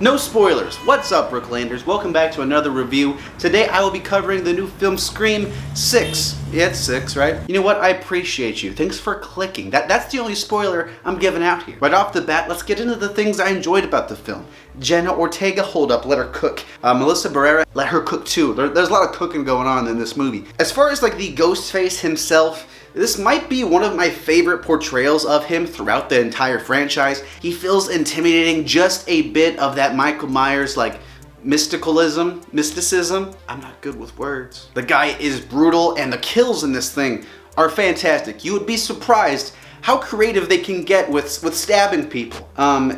No spoilers. What's up, Brooklanders? Welcome back to another review. Today I will be covering the new film Scream 6. Yeah, it's 6, right? You know what? I appreciate you. Thanks for clicking. That's the only spoiler I'm giving out here. Right off the bat, let's get into the things I enjoyed about the film. Jenna Ortega, hold up, let her cook. Melissa Barrera, let her cook too. There's a lot of cooking going on in this movie. As far as like the Ghostface himself, this might be one of my favorite portrayals of him throughout the entire franchise. He feels intimidating, just a bit of that Michael Myers like mysticism. I'm not good with words. The guy is brutal and the kills in this thing are fantastic. You would be surprised how creative they can get with stabbing people.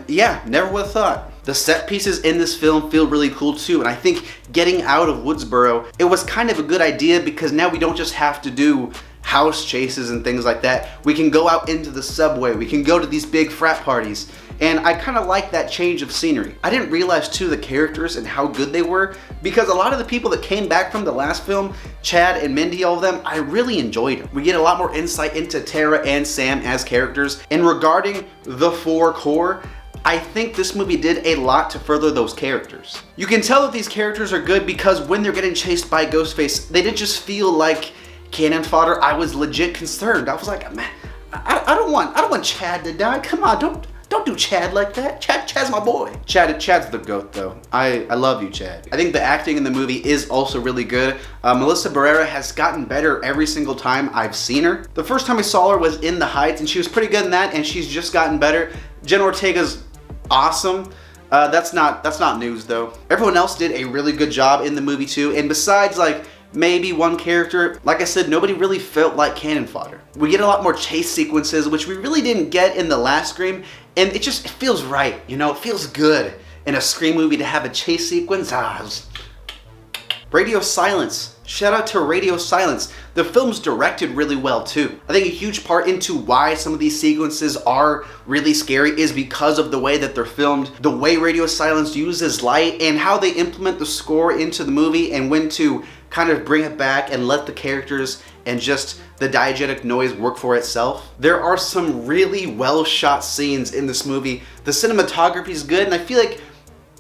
Yeah, never would have thought. The set pieces in this film feel really cool too, and I think getting out of Woodsboro, it was kind of a good idea because now we don't just have to do house chases and things like that. We can go out into the subway, we can go to these big frat parties, and I kind of like that change of scenery. I didn't realize too the characters and how good they were because a lot of the people that came back from the last film, Chad and Mindy, all of them, I really enjoyed them. We get a lot more insight into Tara and Sam as characters, and regarding the four core, I think this movie did a lot to further those characters. You can tell that these characters are good because when they're getting chased by Ghostface, they didn't just feel like cannon fodder. I was legit concerned. I was like, man, I don't want Chad to die. Come on, don't do Chad like that. Chad's my boy. Chad's the GOAT though. I love you, Chad. I think the acting in the movie is also really good. Melissa Barrera has gotten better every single time I've seen her. The first time I saw her was in The Heights and she was pretty good in that, and she's just gotten better. Jenna Ortega's awesome. That's not news though. Everyone else did a really good job in the movie too, and besides like maybe one character, like I said, nobody really felt like cannon fodder. We get a lot more chase sequences, which we really didn't get in the last Scream, and it feels right, you know, it feels good in a Scream movie to have a chase sequence. Radio silence. Shout out to Radio Silence. The film's directed really well too. I think a huge part into why some of these sequences are really scary is because of the way that they're filmed, the way Radio Silence uses light, and how they implement the score into the movie and when to kind of bring it back and let the characters and just the diegetic noise work for itself. There are some really well shot scenes in this movie. The cinematography is good, and I feel like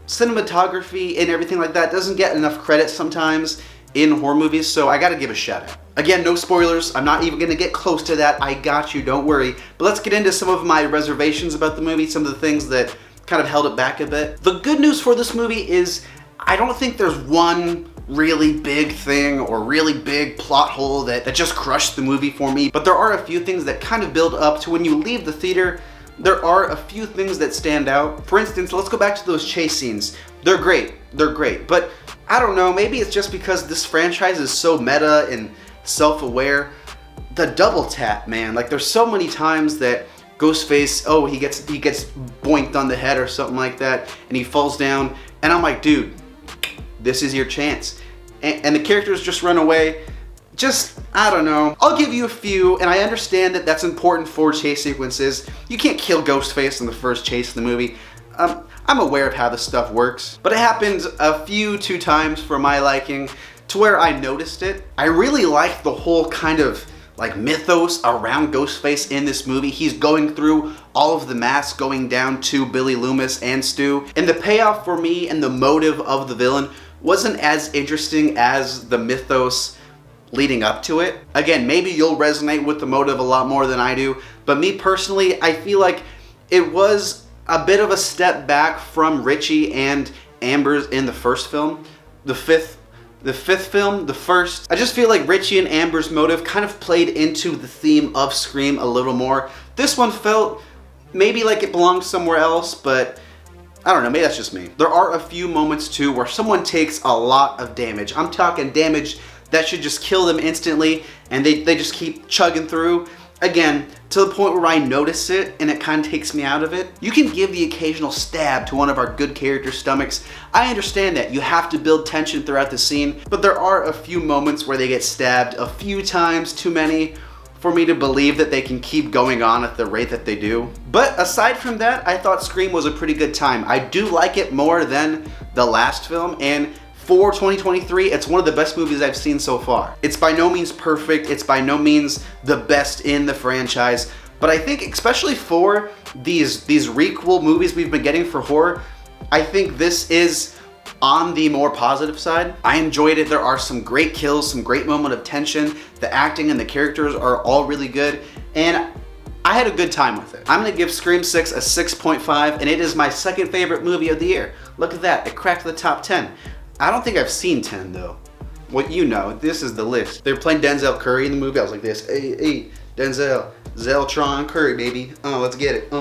cinematography and everything like that doesn't get enough credit sometimes in horror movies, so I gotta give a shout out. Again, no spoilers. I'm not even gonna get close to that. I got you, don't worry. But let's get into some of my reservations about the movie, some of the things that kind of held it back a bit. The good news for this movie is I don't think there's one really big thing or really big plot hole that just crushed the movie for me, but there are a few things that kind of build up to when you leave the theater. There are a few things that stand out. For instance, let's go back to those chase scenes. They're great, but I don't know, maybe it's just because this franchise is so meta and self-aware. The double tap, man, like there's so many times that Ghostface, oh, he gets boinked on the head or something like that, and he falls down, and I'm like, dude, this is your chance. And the characters just run away. Just, I don't know. I'll give you a few, and I understand that that's important for chase sequences. You can't kill Ghostface in the first chase in the movie. I'm aware of how this stuff works, but it happened two times for my liking to where I noticed it. I really like the whole kind of like mythos around Ghostface in this movie. He's going through all of the masks going down to Billy Loomis and Stu, and the payoff for me and the motive of the villain wasn't as interesting as the mythos leading up to it. Again, maybe you'll resonate with the motive a lot more than I do, but me personally, I feel like it was a bit of a step back from Richie and Amber's in the first film. The fifth film, the first. I just feel like Richie and Amber's motive kind of played into the theme of Scream a little more. This one felt maybe like it belonged somewhere else, but I don't know, maybe that's just me. There are a few moments too where someone takes a lot of damage. I'm talking damage that should just kill them instantly, and they just keep chugging through. Again, to the point where I notice it and it kind of takes me out of it. You can give the occasional stab to one of our good characters' stomachs. I understand that. You have to build tension throughout the scene, but there are a few moments where they get stabbed a few times too many for me to believe that they can keep going on at the rate that they do. But aside from that, I thought Scream was a pretty good time. I do like it more than the last film, and for 2023, it's one of the best movies I've seen so far. It's by no means perfect, it's by no means the best in the franchise, but I think especially for these requel movies we've been getting for horror, I think this is on the more positive side. I enjoyed it. There are some great kills, some great moment of tension. The acting and the characters are all really good, and I had a good time with it. I'm gonna give Scream 6 a 6.5, and it is my second favorite movie of the year. Look at that, it cracked the top 10. I don't think I've seen 10 though. Well, you know, this is the list. They were playing Denzel Curry in the movie. I was like this, hey, Denzel, Zeltron Curry, baby. Let's get it.